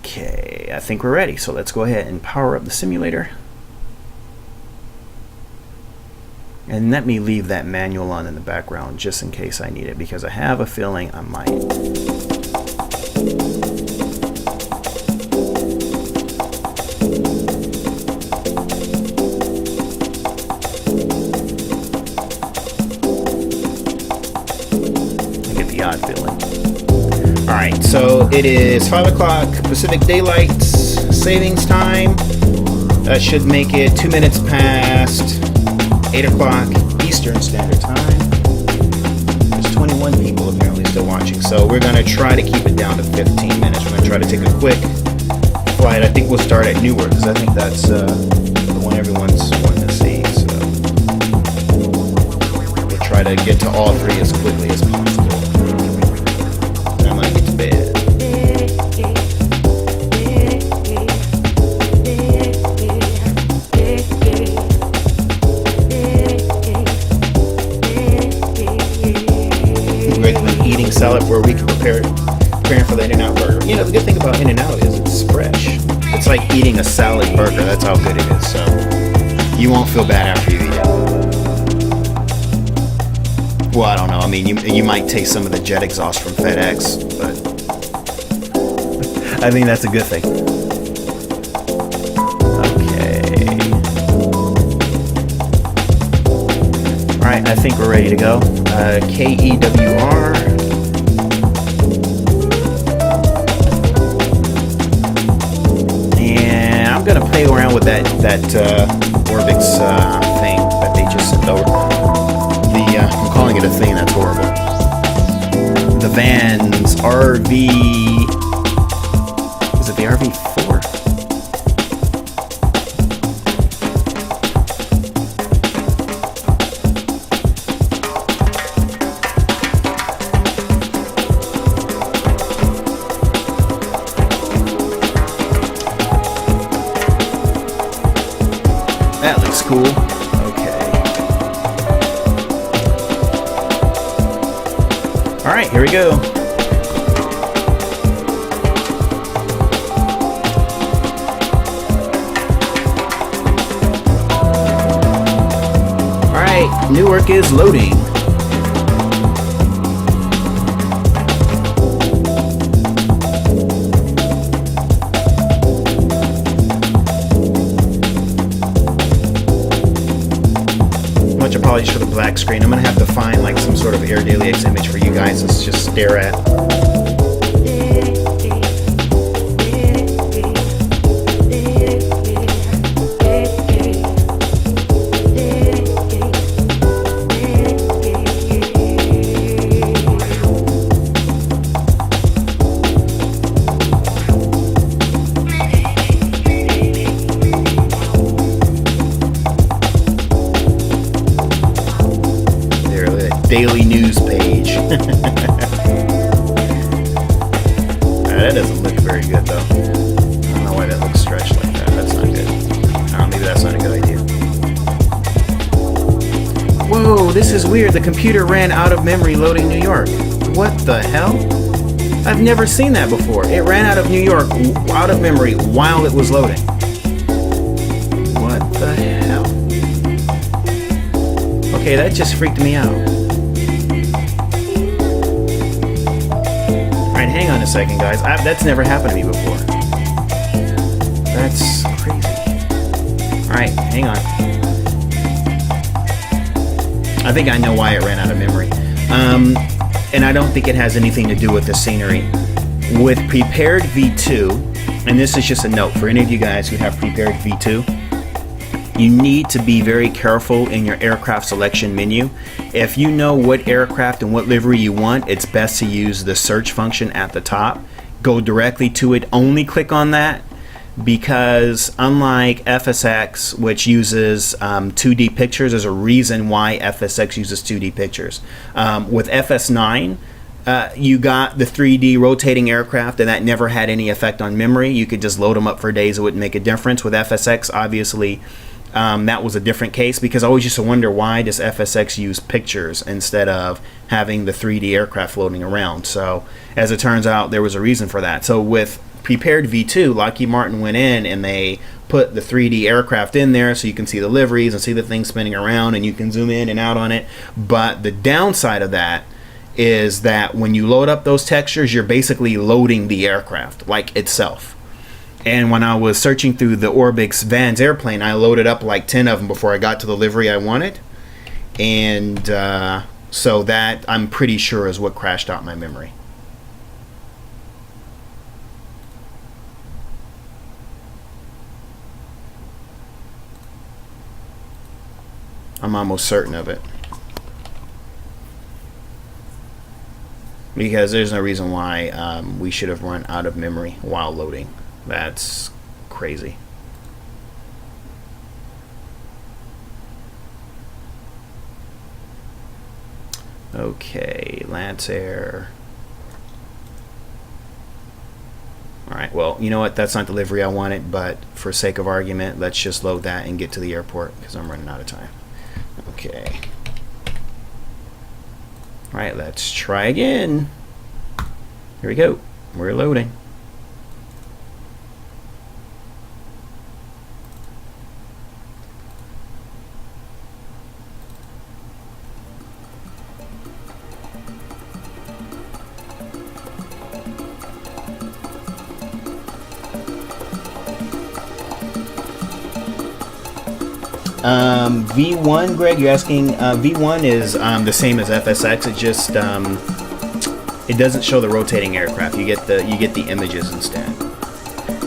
Okay, I think we're ready. So let's go ahead and power up the simulator. And let me leave that manual on in the background just in case I need it, because I have a feeling I might. I get the odd feeling. Alright, so it is 5 o'clock Pacific Daylight Savings Time. That should make it 2 minutes past 8 o'clock Eastern Standard Time. There's 21 people apparently still watching, so we're going to try to keep it down to 15 minutes. We're going to try to take a quick flight. I think we'll start at Newark, because I think that's the one everyone's wanting to see. So we'll try to get to all three as quickly as possible. And I'm going to get to bed. Eating salad for a week and preparing for the In-N-Out burger. You know, the good thing about In-N-Out is it's fresh. It's like eating a salad burger. That's how good it is. So you won't feel bad after you eat it. Well, I don't know. I mean, you might taste some of the jet exhaust from FedEx, but I think that's a good thing. Okay. All right, I think we're ready to go. KEWR. I'm gonna play around with that Orbix thing that they just sent over. I'm calling it a thing. That's horrible. The Vans RV. Is it the RV4? That looks cool. Okay. All right, here we go. All right, Newark is loading. Much apologies for the black screen. I'm gonna have to find like some sort of AirDailyX image for you guys to just stare at. Daily news page. That doesn't look very good though. I don't know why that looks stretched like that. That's not good. Maybe that's not a good idea. Whoa, this is weird. The computer ran out of memory loading New York. What the hell? I've never seen that before. It ran out of New York, out of memory, while it was loading. What the hell? Okay, that just freaked me out. Hang on a second, guys. That's never happened to me before. That's crazy. Alright, hang on. I think I know why it ran out of memory. And I don't think it has anything to do with the scenery. With Prepared V2, and this is just a note for any of you guys who have Prepared V2, you need to be very careful in your aircraft selection menu. If you know what aircraft and what livery you want, it's best to use the search function at the top. Go directly to it, only click on that, because unlike FSX, which uses 2D pictures, there's a reason why FSX uses 2D pictures. With FS9, you got the 3D rotating aircraft, and that never had any effect on memory. You could just load them up for days, it wouldn't make a difference. With FSX, obviously, that was a different case, because I always used to wonder, why does FSX use pictures instead of having the 3D aircraft floating around? So as it turns out, there was a reason for that. So with prepared V2, Lockheed Martin went in and they put the 3D aircraft in there so you can see the liveries and see the thing spinning around and you can zoom in and out on it. But the downside of that is that when you load up those textures, you're basically loading the aircraft like itself. And when I was searching through the Orbix Vans airplane, I loaded up like 10 of them before I got to the livery I wanted. And so that, I'm pretty sure, is what crashed out my memory. I'm almost certain of it. Because there's no reason why we should have run out of memory while loading. That's crazy. Okay, Lancer. Alright, well, you know what? That's not the livery I wanted, but for sake of argument, let's just load that and get to the airport because I'm running out of time. Okay. Alright, let's try again. Here we go. We're loading. V1, Greg, you're asking. V1 is the same as FSX. It just it doesn't show the rotating aircraft. You get the images instead.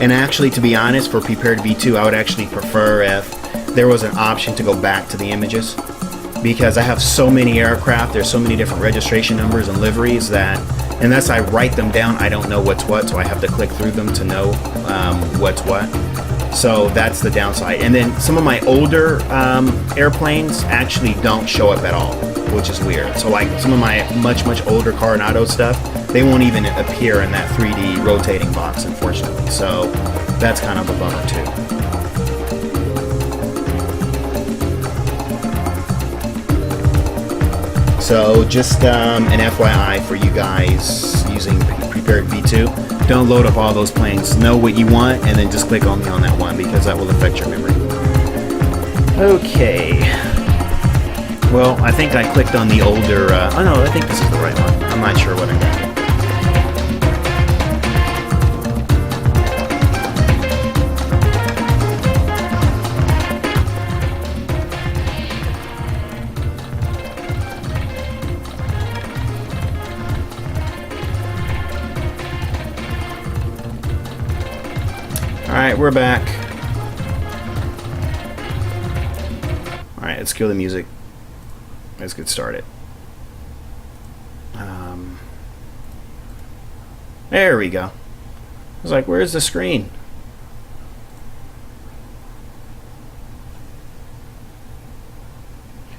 And actually, to be honest, for prepared V2, I would actually prefer if there was an option to go back to the images, because I have so many aircraft. There's so many different registration numbers and liveries that unless I write them down, I don't know what's what. So I have to click through them to know what's what. So that's the downside. And then some of my older airplanes actually don't show up at all, which is weird. So like some of my much older Coronado stuff, they won't even appear in that 3D rotating box, unfortunately. So that's kind of a bummer too. So just an FYI for you guys using prepared V2. Don't load up all those planes. Know what you want and then just click only on that one, because that will affect your memory. Okay. Well, I think I clicked on the older... oh no, I think this is the right one. I'm not sure what I got. Alright, we're back. Alright, let's cue the music. Let's get started. There we go. I was like, where's the screen?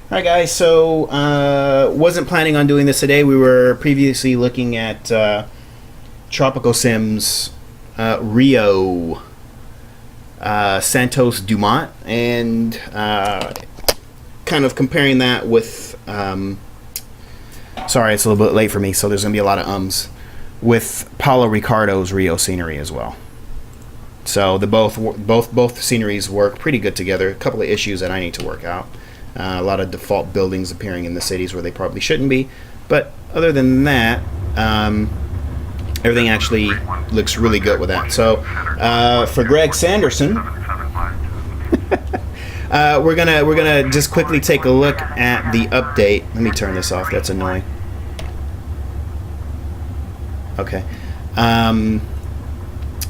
Alright guys, so wasn't planning on doing this today. We were previously looking at Tropical Sims Rio Santos-Dumont, and kind of comparing that with sorry, it's a little bit late for me, so there's gonna be a lot of ums, with Paulo Ricardo's Rio scenery as well. So the both sceneries work pretty good together. A couple of issues that I need to work out. A lot of default buildings appearing in the cities where they probably shouldn't be, but other than that, everything actually looks really good with that. So for Greg Sanderson, we're gonna just quickly take a look at the update. Let me turn this off. That's annoying. Okay.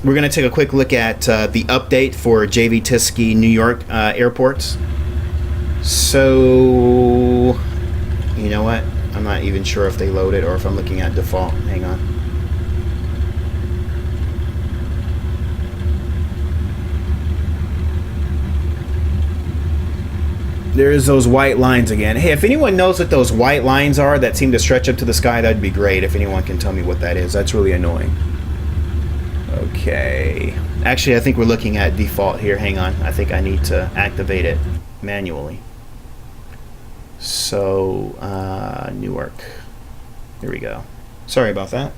We're gonna take a quick look at the update for JV Tiski New York airports. So you know what? I'm not even sure if they loaded or if I'm looking at default. Hang on. There's those white lines again. Hey, if anyone knows what those white lines are that seem to stretch up to the sky, that'd be great if anyone can tell me what that is. That's really annoying. Okay. Actually, I think we're looking at default here. Hang on. I think I need to activate it manually. So, Newark. Here we go. Sorry about that.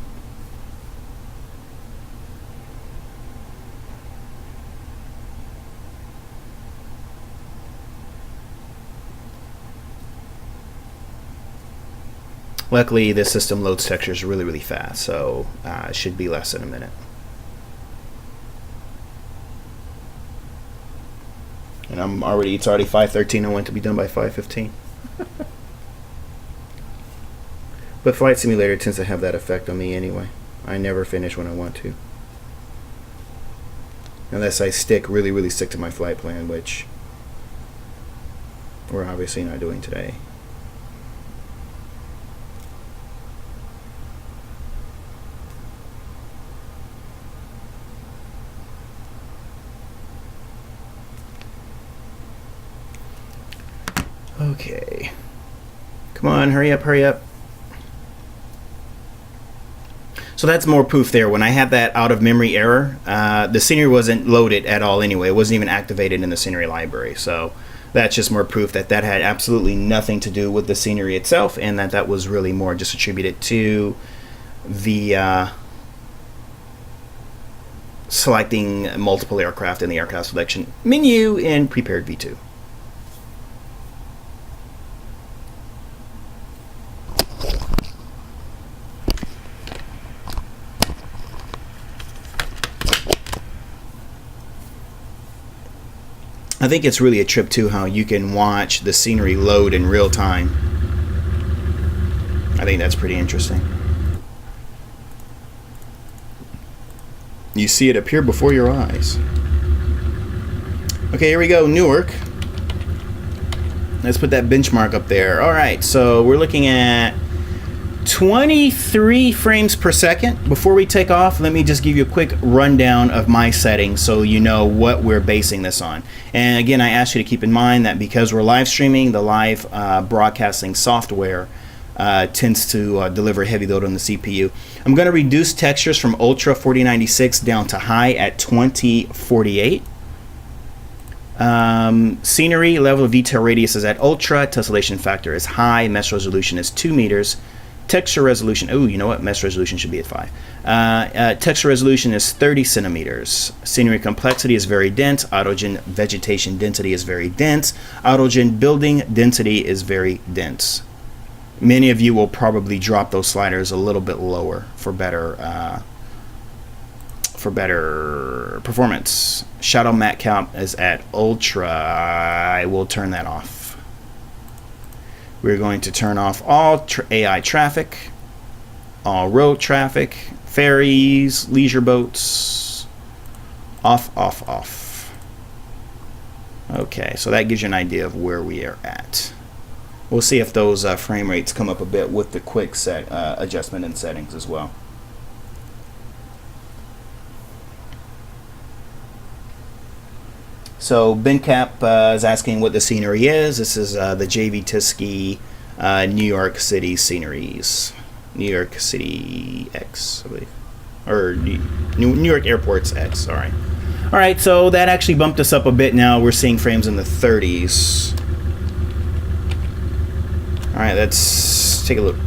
Luckily, this system loads textures really, really fast, so it should be less than a minute. And it's already 5:13. I want to be done by 5:15. But Flight Simulator tends to have that effect on me anyway. I never finish when I want to. Unless I really stick to my flight plan, which we're obviously not doing today. Okay. Come on, hurry up, hurry up. So that's more proof there. When I had that out of memory error, the scenery wasn't loaded at all anyway. It wasn't even activated in the scenery library. So that's just more proof that that had absolutely nothing to do with the scenery itself, and that was really more just attributed to the selecting multiple aircraft in the aircraft selection menu in Prepared V2. I think it's really a trip too how you can watch the scenery load in real time. I think that's pretty interesting. You see it appear before your eyes. Okay, here we go, Newark. Let's put that benchmark up there. All right, so we're looking at 23 frames per second. Before we take off, let me just give you a quick rundown of my settings so you know what we're basing this on. And again, I ask you to keep in mind that because we're live streaming, the live broadcasting software tends to deliver heavy load on the CPU. I'm going to reduce textures from Ultra 4096 down to high at 2048. Scenery level of detail radius is at Ultra, tessellation factor is high, mesh resolution is 2 meters. Texture resolution, oh, you know what? Mesh resolution should be at 5. Texture resolution is 30 centimeters. Scenery complexity is very dense. Autogen vegetation density is very dense. Autogen building density is very dense. Many of you will probably drop those sliders a little bit lower for better performance. Shadow matte count is at Ultra. I will turn that off. We're going to turn off all AI traffic, all road traffic, ferries, leisure boats, off, off, off. Okay, so that gives you an idea of where we are at. We'll see if those frame rates come up a bit with the quick set adjustment in settings as well. So BenCap is asking what the scenery is. This is the JV Tiski New York City sceneries. New York City X, I believe. Or New York Airports X, sorry. All right, so that actually bumped us up a bit now. We're seeing frames in the 30s. All right, let's take a look.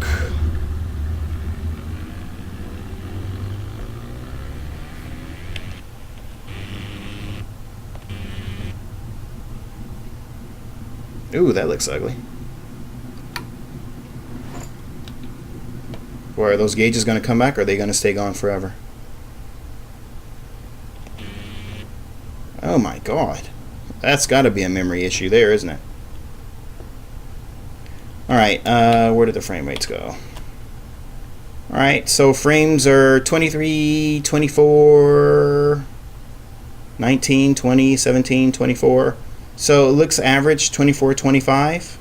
Ooh, that looks ugly. Or are those gauges going to come back, or are they going to stay gone forever? Oh my god. That's got to be a memory issue there, isn't it? Alright, where did the frame rates go? Alright, so frames are 23, 24, 19, 20, 17, 24. So it looks average 24, 25.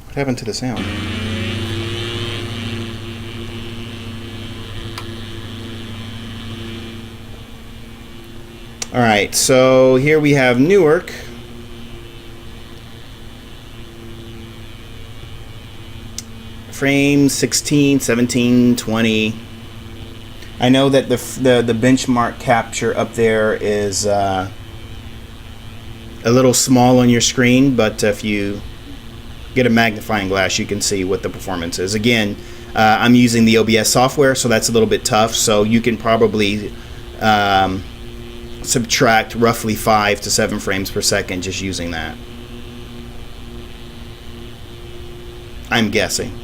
What happened to the sound? All right, so here we have Newark. Frame 16, 17, 20. I know that the benchmark capture up there is a little small on your screen, but if you get a magnifying glass, you can see what the performance is. Again, I'm using the OBS software, so that's a little bit tough. So you can probably subtract roughly 5 to 7 frames per second just using that. I'm guessing.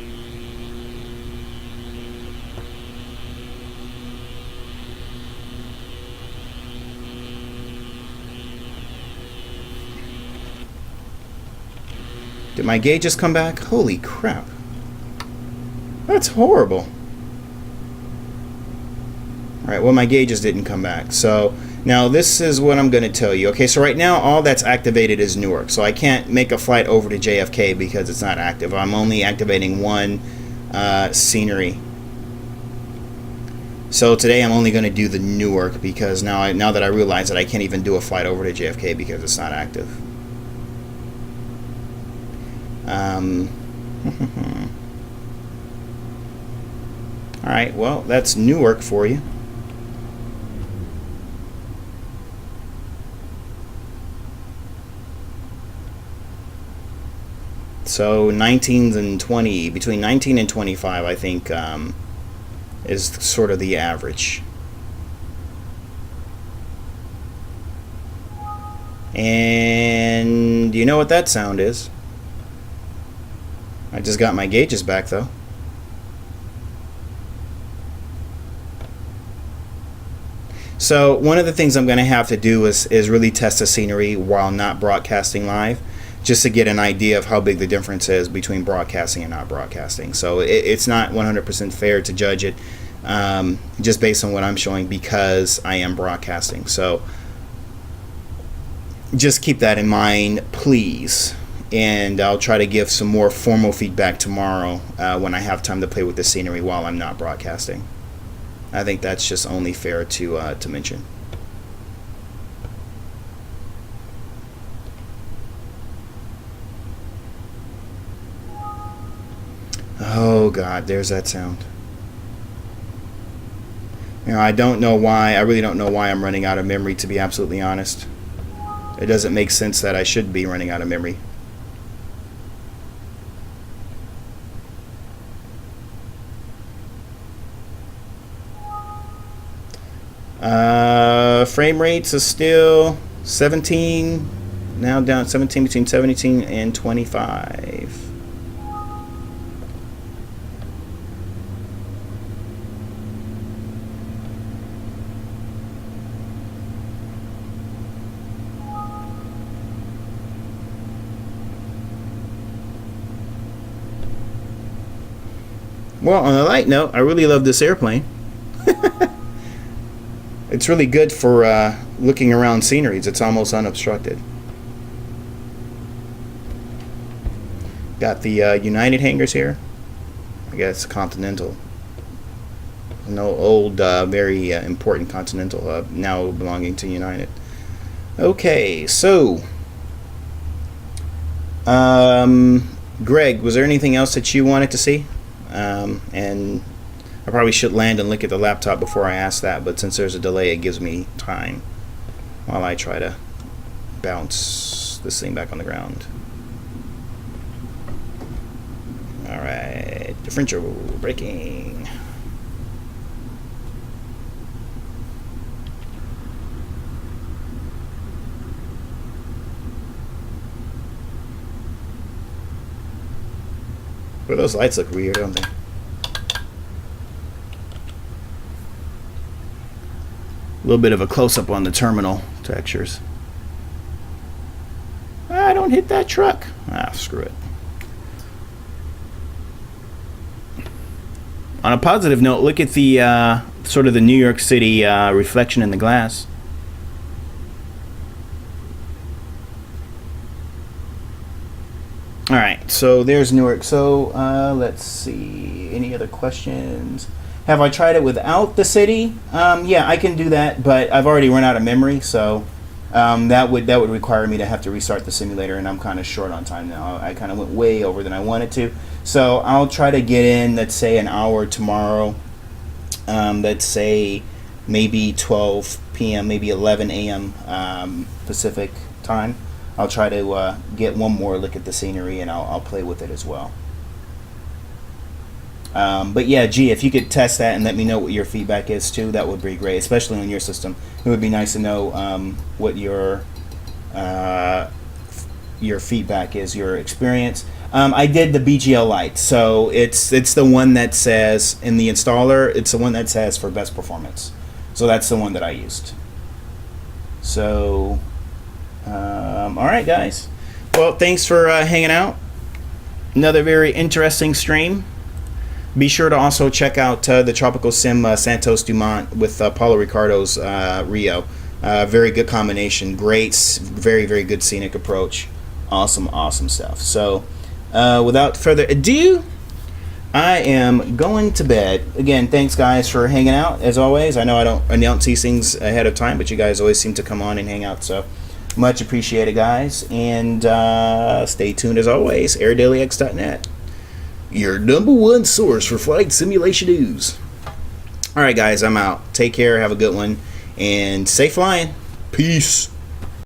Did my gauges come back? Holy crap. That's horrible. Alright, well my gauges didn't come back. So now this is what I'm going to tell you. Okay, so right now all that's activated is Newark. So I can't make a flight over to JFK because it's not active. I'm only activating one scenery. So today I'm only going to do the Newark because now that I realize that I can't even do a flight over to JFK because it's not active. Alright, well, that's Newark for you. So 19s and 20, between 19 and 25, I think, is sort of the average. And you know what that sound is? I just got my gauges back though. So one of the things I'm going to have to do is really test the scenery while not broadcasting live, just to get an idea of how big the difference is between broadcasting and not broadcasting. So it's not 100% fair to judge it just based on what I'm showing because I am broadcasting. So just keep that in mind, please. And I'll try to give some more formal feedback tomorrow when I have time to play with the scenery while I'm not broadcasting. I think that's just only fair to mention. Oh God, there's that sound. You know, I don't know why. I really don't know why I'm running out of memory, to be absolutely honest. It doesn't make sense that I should be running out of memory. Frame rates are still 17, now down 17, between 17 and 25. Well, on a light note, I really love this airplane. It's really good for looking around sceneries. It's almost unobstructed. Got the United hangars here. I guess Continental. No old, very important Continental now belonging to United. Okay, so Greg, was there anything else that you wanted to see? And I probably should land and look at the laptop before I ask that, but since there's a delay, it gives me time while I try to bounce this thing back on the ground. Alright, differential braking. Well, those lights look weird, don't they? A little bit of a close-up on the terminal textures. Ah, don't hit that truck. Ah, screw it. On a positive note, look at the sort of the New York City reflection in the glass. Alright, so there's Newark. So let's see. Any other questions? Have I tried it without the city? Yeah, I can do that, but I've already run out of memory, so that would require me to have to restart the simulator, and I'm kind of short on time now. I kind of went way over than I wanted to. So I'll try to get in, let's say, an hour tomorrow. Let's say maybe 12 p.m., maybe 11 a.m. Pacific time. I'll try to get one more look at the scenery, and I'll play with it as well. But yeah, gee, if you could test that and let me know what your feedback is too, that would be great, especially on your system. It would be nice to know what your feedback is, your experience. I did the BGL Lite, so it's the one that says in the installer, it's the one that says for best performance. So that's the one that I used. So, all right, guys. Well, thanks for hanging out. Another very interesting stream. Be sure to also check out the Tropical Sim Santos-Dumont with Paulo Ricardo's Rio. Very good combination. Great, very, very good scenic approach. Awesome, awesome stuff. So, without further ado, I am going to bed. Again, thanks, guys, for hanging out, as always. I know I don't announce these things ahead of time, but you guys always seem to come on and hang out, so much appreciated, guys. And stay tuned, as always, airdailyx.net. Your #1 source for flight simulation news. All right, guys, I'm out. Take care. Have a good one. And safe flying. Peace.